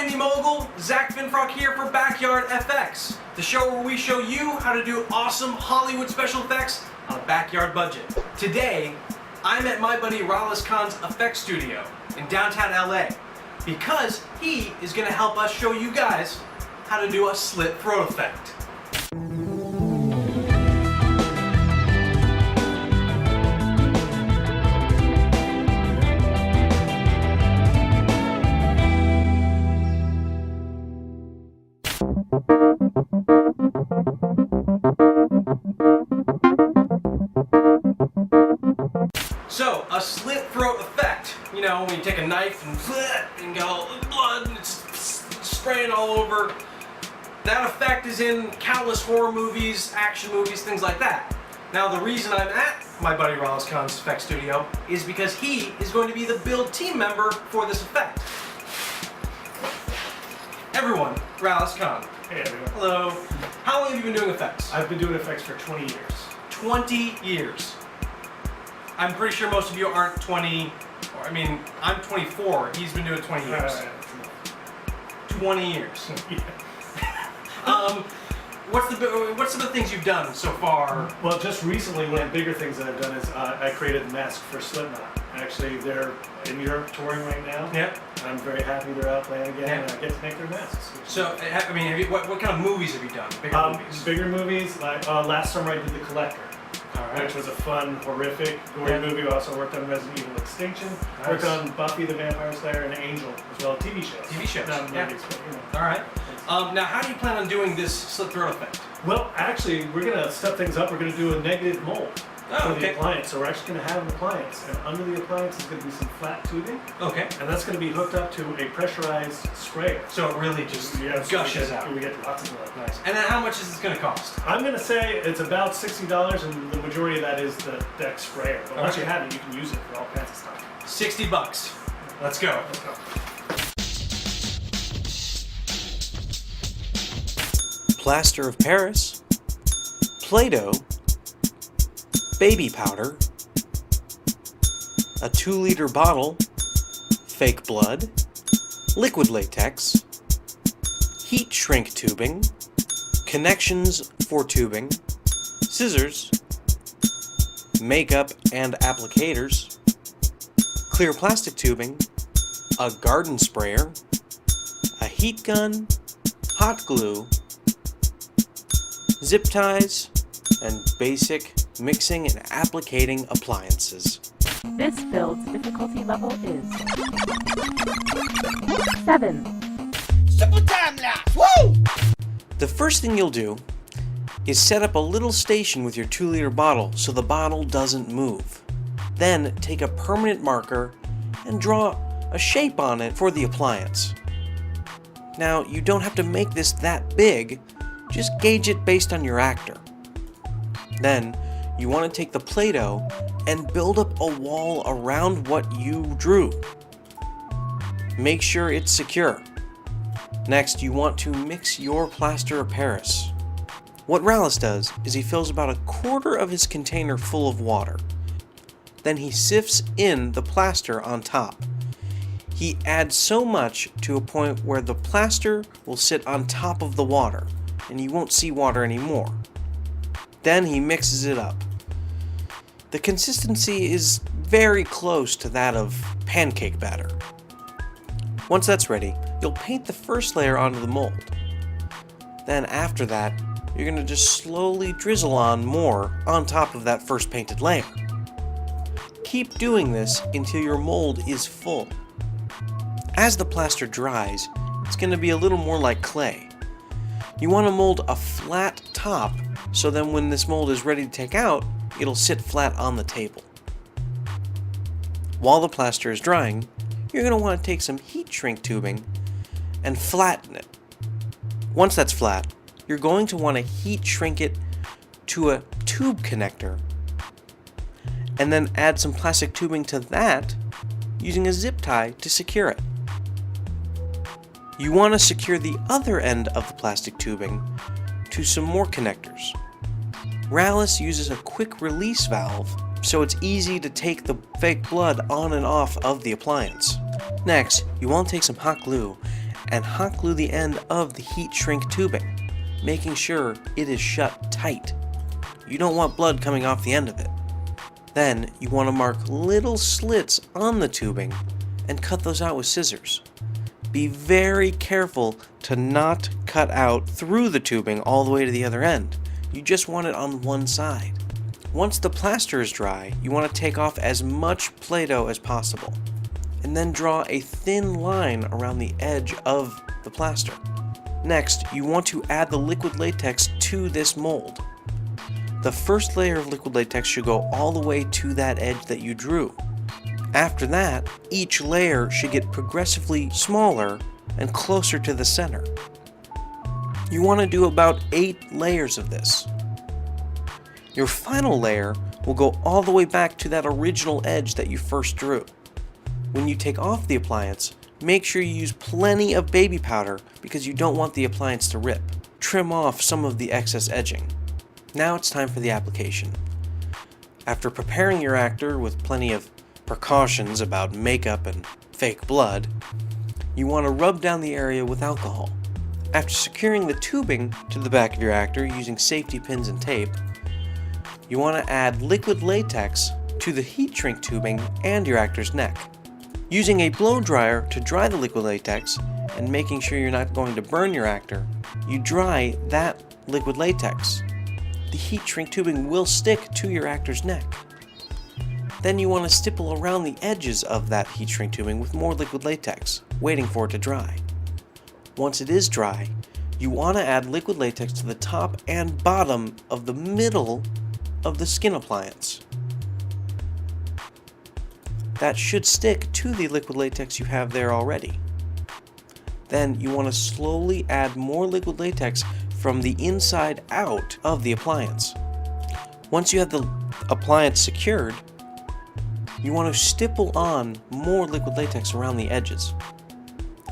indie mogul, Zach Finfrock here for Backyard FX, the show where we show you how to do awesome Hollywood special effects on a backyard budget. Today, I'm at my buddy Ralis Khan's effects studio in downtown LA because he is going to help us show you guys how to do a slit throat effect. So, a slit throat effect, you know, when you take a knife and go blood and it's spraying all over. That effect is in countless horror movies, action movies, things like that. Now, the reason I'm at my buddy Ralis Khan's effects studio is because he is going to be the build team member for this effect. Everyone, Ralis Khan. Hey everyone. Hello. How long have you been doing effects? I've been doing effects for 20 years. 20 years. I'm pretty sure most of you aren't 20, or, I mean, I'm 24, he's been doing 20 years. 20 years. Yeah. What's some of the things you've done so far? Well, just recently, one of the bigger things that I've done is I created the mask for Slipknot. Actually, they're in Europe touring right now. Yeah. I'm very happy they're out playing again, Yeah. and I get to make their masks. So, I mean, what kind of movies have you done? Bigger movies, like last summer I did The Collector. Which was a fun, horrific, gory movie. We also worked on Resident Evil Extinction. Nice. Worked on Buffy the Vampire Slayer and Angel, as well as TV shows. TV shows, Not yeah. movies, but, you know. All right. Now, how do you plan on doing this slit throat effect? Well, actually, we're going to step things up. We're going to do a negative mold for the appliance. So we're actually going to have an appliance, and under the appliance is going to be some flat tubing, Okay. and that's going to be hooked up to a pressurized sprayer. So it really just So gushes out. we get lots of blood. Nice. And then how much is this going to cost? I'm going to say it's about $60, and the majority of that is the deck sprayer. But once Okay. you have it, you can use it for all kinds of stuff. $60. Let's go. Let's go. Plaster of Paris, Play-Doh, baby powder, a 2-liter bottle, fake blood, liquid latex, heat shrink tubing, connections for tubing, scissors, makeup and applicators, clear plastic tubing, a garden sprayer, a heat gun, hot glue, zip ties, and basic mixing and applicating appliances. This build's difficulty level is 7. The first thing you'll do is set up a little station with your 2-liter bottle so the bottle doesn't move. Then take a permanent marker and draw a shape on it for the appliance. Now, you don't have to make this that big, just gauge it based on your actor. Then, you want to take the Play-Doh and build up a wall around what you drew. Make sure it's secure. Next, you want to mix your plaster of Paris. What Ralis does is he fills about 1/4 of his container full of water. Then he sifts in the plaster on top. He adds so much to a point where the plaster will sit on top of the water, and you won't see water anymore. Then he mixes it up. The consistency is very close to that of pancake batter. Once that's ready, you'll paint the first layer onto the mold. Then after that, you're going to just slowly drizzle on more on top of that first painted layer. Keep doing this until your mold is full. As the plaster dries, it's going to be a little more like clay. You want to mold a flat top so then when this mold is ready to take out, it'll sit flat on the table. While the plaster is drying, you're going to want to take some heat shrink tubing and flatten it. Once that's flat, you're going to want to heat shrink it to a tube connector and then add some plastic tubing to that using a zip tie to secure it. You want to secure the other end of the plastic tubing to some more connectors. Ralis uses a quick release valve so it's easy to take the fake blood on and off of the appliance. Next, you want to take some hot glue and hot glue the end of the heat shrink tubing, making sure it is shut tight. You don't want blood coming off the end of it. Then you want to mark little slits on the tubing and cut those out with scissors. Be very careful to not cut out through the tubing all the way to the other end. You just want it on one side. Once the plaster is dry, you want to take off as much Play-Doh as possible, and then draw a thin line around the edge of the plaster. Next, you want to add the liquid latex to this mold. The first layer of liquid latex should go all the way to that edge that you drew. After that, each layer should get progressively smaller and closer to the center. You want to do about 8 layers of this. Your final layer will go all the way back to that original edge that you first drew. When you take off the appliance, make sure you use plenty of baby powder because you don't want the appliance to rip. Trim off some of the excess edging. Now it's time for the application. After preparing your actor with plenty of precautions about makeup and fake blood, you want to rub down the area with alcohol. After securing the tubing to the back of your actor using safety pins and tape, you want to add liquid latex to the heat shrink tubing and your actor's neck. Using a blow dryer to dry the liquid latex and making sure you're not going to burn your actor, you dry that liquid latex. The heat shrink tubing will stick to your actor's neck. Then you want to stipple around the edges of that heat shrink tubing with more liquid latex, waiting for it to dry. Once it is dry, you want to add liquid latex to the top and bottom of the middle of the skin appliance. That should stick to the liquid latex you have there already. Then you want to slowly add more liquid latex from the inside out of the appliance. Once you have the appliance secured, you want to stipple on more liquid latex around the edges.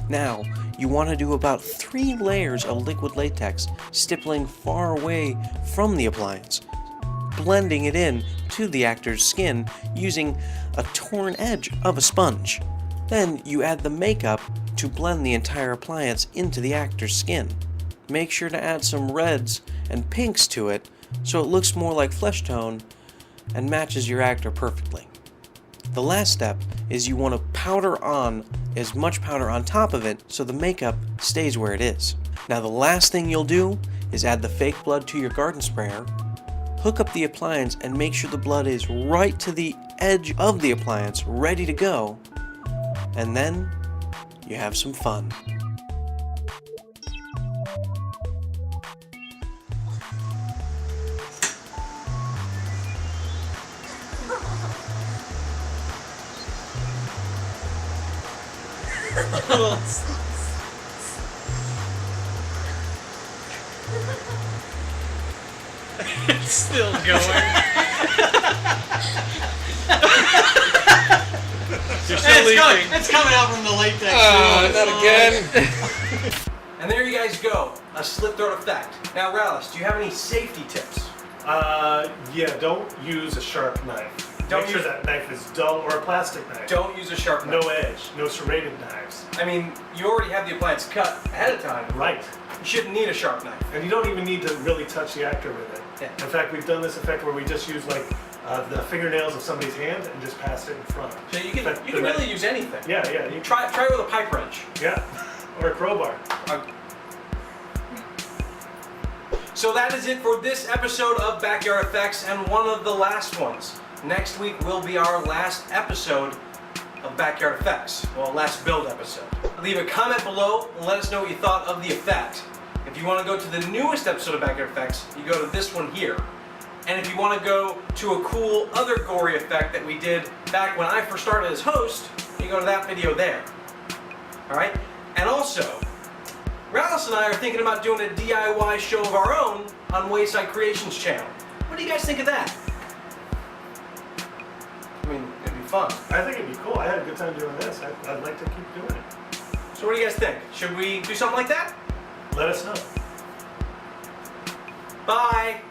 Now, you want to do about 3 layers of liquid latex, stippling far away from the appliance, blending it in to the actor's skin using a torn edge of a sponge. Then you add the makeup to blend the entire appliance into the actor's skin. Make sure to add some reds and pinks to it so it looks more like flesh tone and matches your actor perfectly. The last step is you want to powder on as much powder on top of it so the makeup stays where it is. Now the last thing you'll do is add the fake blood to your garden sprayer, hook up the appliance and make sure the blood is right to the edge of the appliance, ready to go, and then you have some fun. It's still going. You're still leaking. It's coming out from the latex. Oh, not again. And there you guys go, a slit throat effect. Now, Rallis, do you have any safety tips? Yeah, don't use a sharp knife. Don't Make sure use- that knife is dull, or a plastic knife. Don't use a sharp knife. No edge, no serrated knives. I mean, you already have the appliance cut ahead of time. Right. You shouldn't need a sharp knife. And you don't even need to really touch the actor with it. Yeah. In fact, we've done this effect where we just use like the fingernails of somebody's hand and just pass it in front. So you can But you can the really knife- use anything. Yeah, yeah, You try it with a pipe wrench. yeah. Or a crowbar. So that is it for this episode of Backyard Effects, and one of the last ones. Next week will be our last episode of Backyard Effects. Well, last build episode. Leave a comment below and let us know what you thought of the effect. If you want to go to the newest episode of Backyard Effects, you go to this one here. And if you want to go to a cool other gory effect that we did back when I first started as host, you go to that video there. Alright? And also, Rallis and I are thinking about doing a DIY show of our own on Wayside Creations channel. What do you guys think of that? I mean, it'd be fun. I think it'd be cool. I had a good time doing this. I'd like to keep doing it. So what do you guys think? Should we do something like that? Let us know. Bye!